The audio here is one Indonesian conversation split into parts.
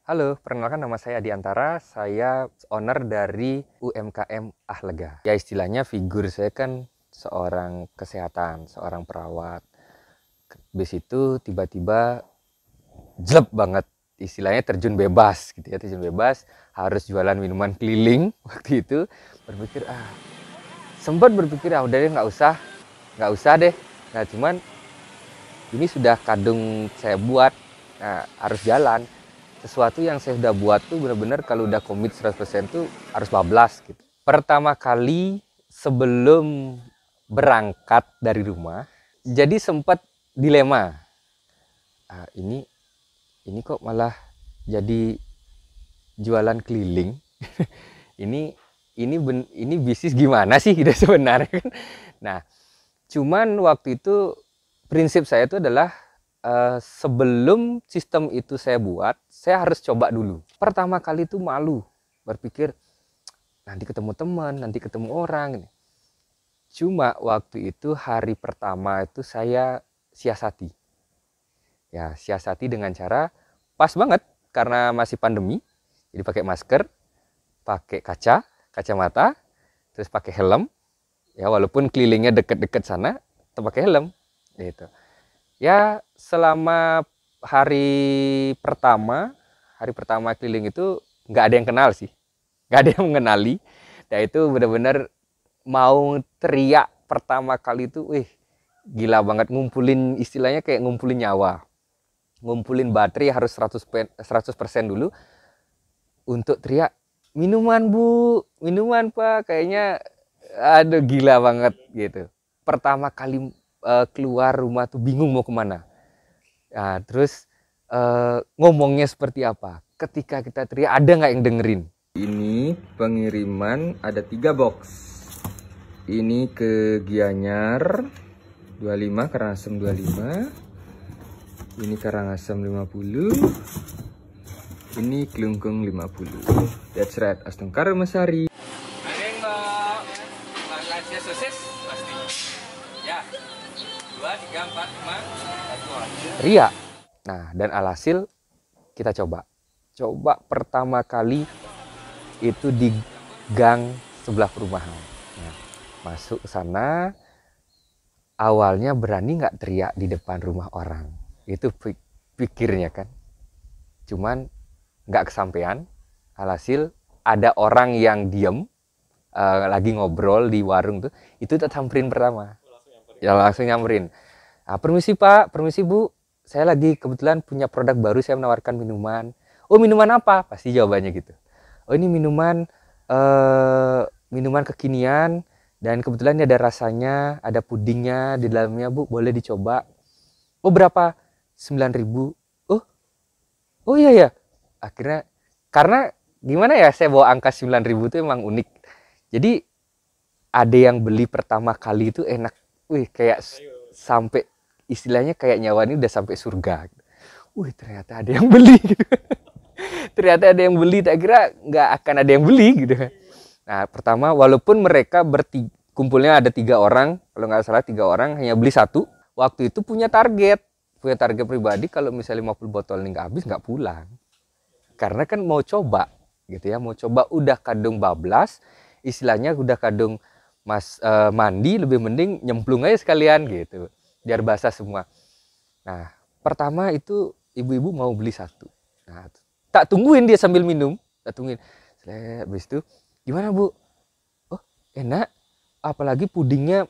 Halo, perkenalkan nama saya Adiantara. Saya owner dari UMKM Ahlega. Ya istilahnya figur saya kan seorang kesehatan, seorang perawat. Habis itu tiba-tiba jelek banget. Istilahnya terjun bebas gitu ya, terjun bebas. Harus jualan minuman keliling waktu itu. Sempat berpikir udah deh nggak usah deh. Nah cuman ini sudah kadung saya buat, nah, harus jalan. Sesuatu yang saya udah buat tuh bener-bener kalau udah komit 100% tuh harus bablas gitu. Pertama kali sebelum berangkat dari rumah, jadi sempat dilema. Ah, ini kok malah jadi jualan keliling. ini ini bisnis gimana sih gitu sebenarnya kan. Nah, cuman waktu itu prinsip saya itu adalah sebelum sistem itu saya buat, saya harus coba dulu. Pertama kali itu malu, berpikir nanti ketemu teman, nanti ketemu orang. Cuma waktu itu hari pertama itu saya siasati. Ya, siasati dengan cara pas banget karena masih pandemi. Jadi pakai masker, pakai kacamata, terus pakai helm. Ya, walaupun kelilingnya deket-deket sana, tetap pakai helm. Gitu. Ya selama hari pertama keliling itu nggak ada yang kenal sih, nggak ada yang mengenali. Dan itu benar-benar mau teriak pertama kali itu, gila banget, ngumpulin istilahnya kayak ngumpulin nyawa, ngumpulin baterai harus 100% dulu untuk teriak minuman bu, minuman pak, kayaknya aduh gila banget gitu. Pertama kali keluar rumah tuh bingung mau kemana. Nah, terus ngomongnya seperti apa. Ketika kita teriak ada nggak yang dengerin. Ini pengiriman ada 3 box. Ini ke Gianyar 25, Karangasem 25. Ini Karangasem 50. Ini Kelungkung 50. That's right, Astungkar Mesari. Ada yang nggak sosis pasti. Ya. 2, 3, 4, 5, 1 ria. Nah, dan alhasil kita coba pertama kali itu di gang sebelah perumahan. Nah, masuk ke sana, awalnya berani nggak teriak di depan rumah orang, itu pikirnya kan. Cuman nggak kesampaian. Alhasil ada orang yang diem lagi ngobrol di warung tuh, itu kita samperin pertama. Ya langsung nyamperin. Nah, permisi pak, permisi bu, saya lagi kebetulan punya produk baru, saya menawarkan minuman. Oh minuman apa? Pasti jawabannya gitu. Oh ini minuman minuman kekinian dan kebetulan ini ada rasanya, ada pudingnya di dalamnya bu, boleh dicoba. Oh berapa? 9.000. Oh iya ya. Akhirnya karena gimana ya, saya bawa angka 9.000 itu emang unik. Jadi ada yang beli pertama kali itu enak. Kayak sampai istilahnya kayak nyawa ini udah sampai surga. Ternyata ada yang beli gitu. Ternyata ada yang beli, tak kira nggak akan ada yang beli gitu. Nah pertama walaupun mereka kumpulnya ada 3 orang, kalau nggak salah 3 orang hanya beli 1. Waktu itu punya target pribadi, kalau misalnya 50 botol ini nggak habis nggak pulang. Karena kan mau coba gitu ya, mau coba udah kadung bablas, istilahnya udah kadung mandi, lebih mending nyemplung aja sekalian gitu biar basah semua. Nah pertama itu ibu-ibu mau beli 1. Nah tak tungguin dia sambil minum, tak tungguin. Habis itu gimana bu? Oh enak, apalagi pudingnya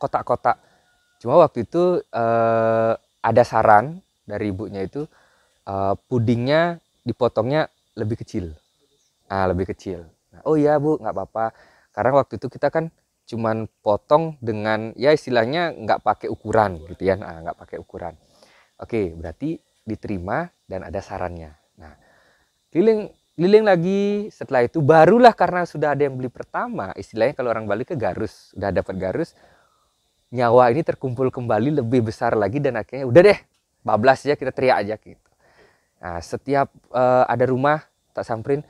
kotak-kotak. Cuma waktu itu ada saran dari ibunya itu, pudingnya dipotongnya lebih kecil. Lebih kecil. Nah, oh iya bu, nggak apa-apa. Karena waktu itu kita kan cuman potong dengan ya istilahnya nggak pakai ukuran gitu ya, nggak pakai ukuran. Oke, berarti diterima dan ada sarannya. Nah, keliling lagi. Setelah itu barulah karena sudah ada yang beli pertama, istilahnya kalau orang Bali ke garus, udah dapat garus, nyawa ini terkumpul kembali lebih besar lagi dan akhirnya udah deh, bablas aja, kita teriak aja gitu. Nah, setiap ada rumah tak samperin,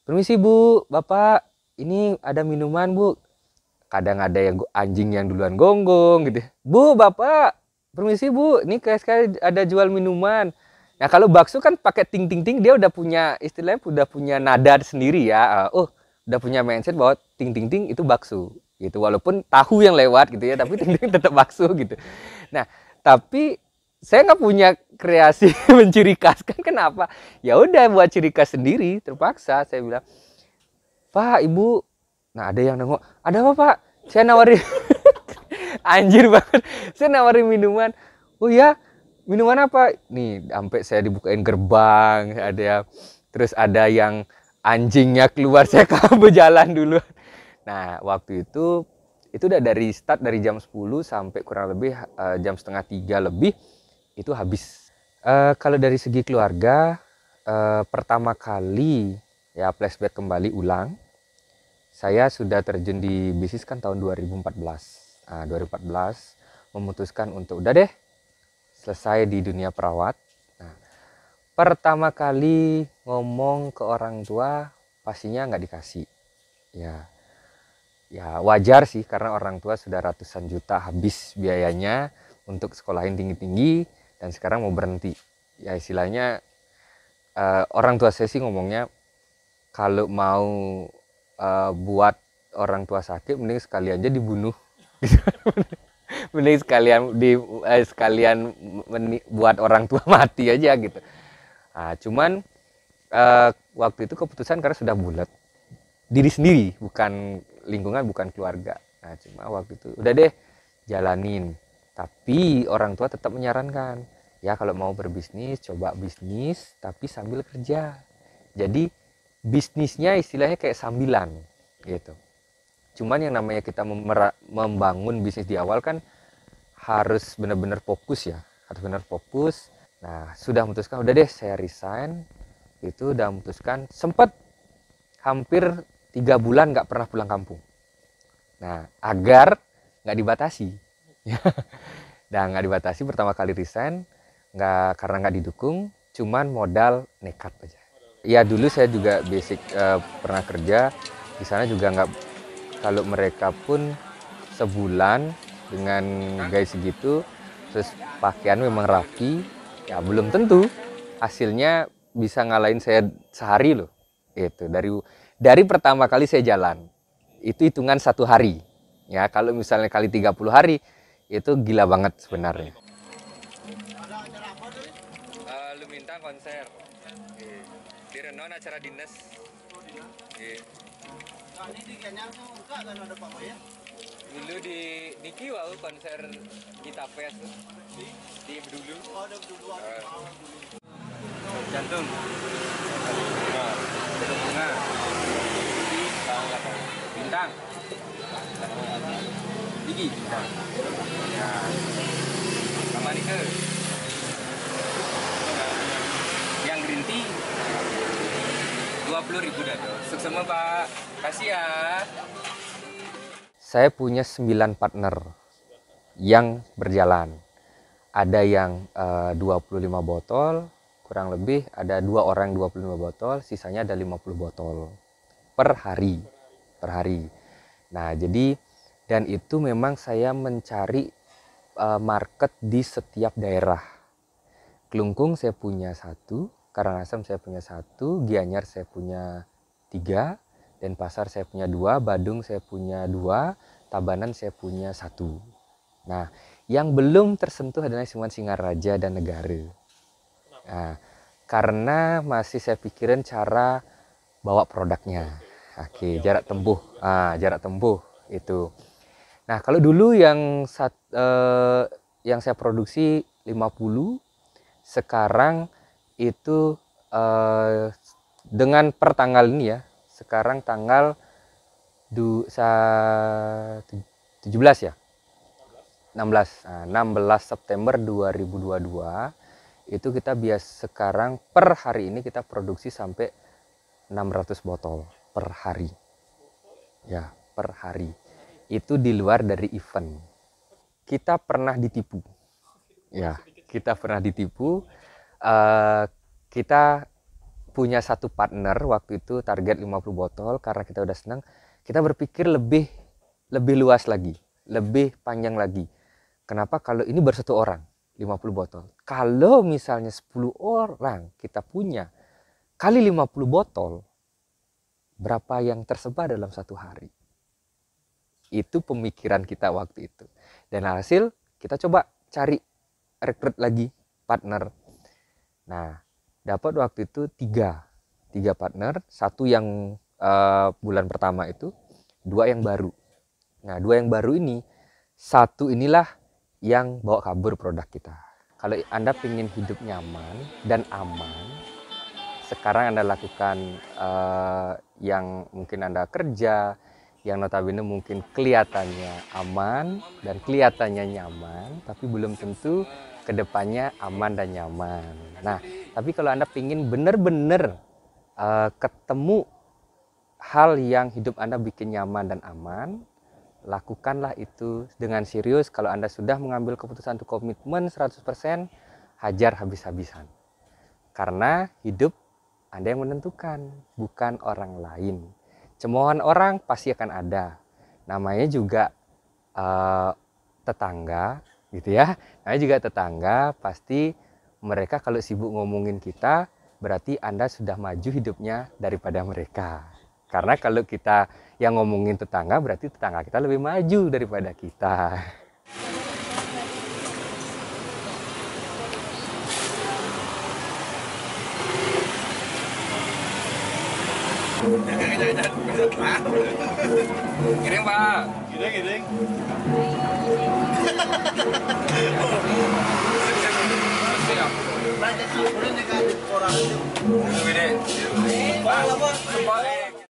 permisi bu, bapak, ini ada minuman bu. Kadang ada yang anjing yang duluan gonggong gitu. Bu, bapak, permisi bu, ini kayak sekali ada jual minuman. Nah kalau bakso kan pakai ting ting ting, dia udah punya istilahnya udah punya nada sendiri ya. Oh, udah punya mindset bahwa ting ting ting itu bakso gitu. Walaupun tahu yang lewat gitu ya, tapi ting ting tetap bakso gitu. Nah, tapi saya nggak punya kreasi menciri khas kan, kenapa? Ya udah buat ciri khas sendiri, terpaksa saya bilang, "Pak, Ibu." Nah, ada yang nengok, "Ada apa, Pak?" Saya nawarin anjir banget. Saya nawarin minuman. "Oh ya, minuman apa?" Nih, sampai saya dibukain gerbang, terus ada yang anjingnya keluar, saya kabur jalan dulu. Nah, waktu itu udah dari start dari jam 10 sampai kurang lebih jam setengah 3 lebih itu habis. Kalau dari segi keluarga, pertama kali ya flashback kembali ulang, saya sudah terjun di bisnis kan tahun 2014. Nah, 2014 memutuskan untuk udah deh selesai di dunia perawat. Nah, pertama kali ngomong ke orang tua pastinya nggak dikasih. Ya wajar sih, karena orang tua sudah ratusan juta habis biayanya untuk sekolahin tinggi-tinggi dan sekarang mau berhenti. Ya istilahnya orang tua saya sih ngomongnya, kalau mau buat orang tua sakit mending sekalian aja dibunuh. Mending sekalian buat orang tua mati aja gitu. Nah, cuman waktu itu keputusan karena sudah bulat diri sendiri, bukan lingkungan, bukan keluarga. Nah, cuma waktu itu udah deh jalanin. Tapi orang tua tetap menyarankan, ya kalau mau berbisnis coba bisnis tapi sambil kerja. Jadi bisnisnya istilahnya kayak sambilan gitu. Cuman yang namanya kita membangun bisnis di awal kan harus benar-benar fokus ya, harus benar fokus. Nah, sudah memutuskan udah deh saya resign. Itu udah memutuskan, sempat hampir 3 bulan nggak pernah pulang kampung. Nah, agar nggak dibatasi. Dan nggak dibatasi, pertama kali resign karena nggak didukung, cuman modal nekat aja. Ya dulu saya juga basic pernah kerja di sana juga nggak, kalau mereka pun sebulan dengan gaji segitu terus pakaian memang rapi, ya belum tentu hasilnya bisa ngalahin saya sehari loh. Itu dari pertama kali saya jalan itu hitungan 1 hari ya. Kalau misalnya kali 30 hari itu gila banget sebenarnya. Lu minta konser di Renon, acara dinas. Ini di Kenyang tuh enggak kan ada Pak Boya? Dulu di Niki wau konser kita pes di Bedulu. Oh, ada Bedulu. Jantung. Bunga. Bintang. Gigi. Ya. Sama Nike. Yang green tea 20.000 dah tuh. Sukses semua Pak. Kasih ya. Saya punya 9 partner yang berjalan. Ada yang 25 botol, kurang lebih ada 2 orang 25 botol, sisanya ada 50 botol per hari. Nah, jadi dan itu memang saya mencari market di setiap daerah. Kelungkung saya punya 1, Karangasem saya punya 1, Gianyar saya punya 3, Denpasar saya punya 2, Badung saya punya 2, Tabanan saya punya 1. Nah, yang belum tersentuh adalah Simuan Singaraja dan Negara. Nah, karena masih saya pikirin cara bawa produknya. Oke, jarak tempuh itu. Nah, kalau dulu yang saya produksi 50, sekarang itu dengan per tanggal ini ya, sekarang tanggal 17 ya, 16 September 2022 itu kita sekarang per hari ini kita produksi sampai 600 botol per hari ya, per hari. Itu di luar dari event. Kita pernah ditipu ya, kita punya 1 partner waktu itu target 50 botol. Karena kita udah senang, kita berpikir lebih luas lagi, lebih panjang lagi. Kenapa? Kalau ini baru 1 orang 50 botol. Kalau misalnya 10 orang kita punya kali 50 botol, berapa yang tersebar dalam satu hari? Itu pemikiran kita waktu itu. Dan hasil kita coba cari rekrut lagi partner. Nah, dapat waktu itu tiga partner, satu yang bulan pertama itu, 2 yang baru. Nah, 2 yang baru ini, satu inilah yang bawa kabur produk kita. Kalau Anda ingin hidup nyaman dan aman, sekarang Anda lakukan yang mungkin Anda kerja, yang notabene mungkin kelihatannya aman dan kelihatannya nyaman, tapi belum tentu kedepannya aman dan nyaman. Nah, tapi kalau Anda ingin benar-benar ketemu hal yang hidup Anda bikin nyaman dan aman, lakukanlah itu dengan serius. Kalau Anda sudah mengambil keputusan untuk komitmen 100%, hajar habis-habisan. Karena hidup Anda yang menentukan, bukan orang lain. Cemoohan orang pasti akan ada. Namanya juga tetangga, gitu ya. Namanya juga tetangga, pasti mereka kalau sibuk ngomongin kita, berarti Anda sudah maju hidupnya daripada mereka. Karena kalau kita yang ngomongin tetangga, berarti tetangga kita lebih maju daripada kita. Giring, Pak. Giring. Siap.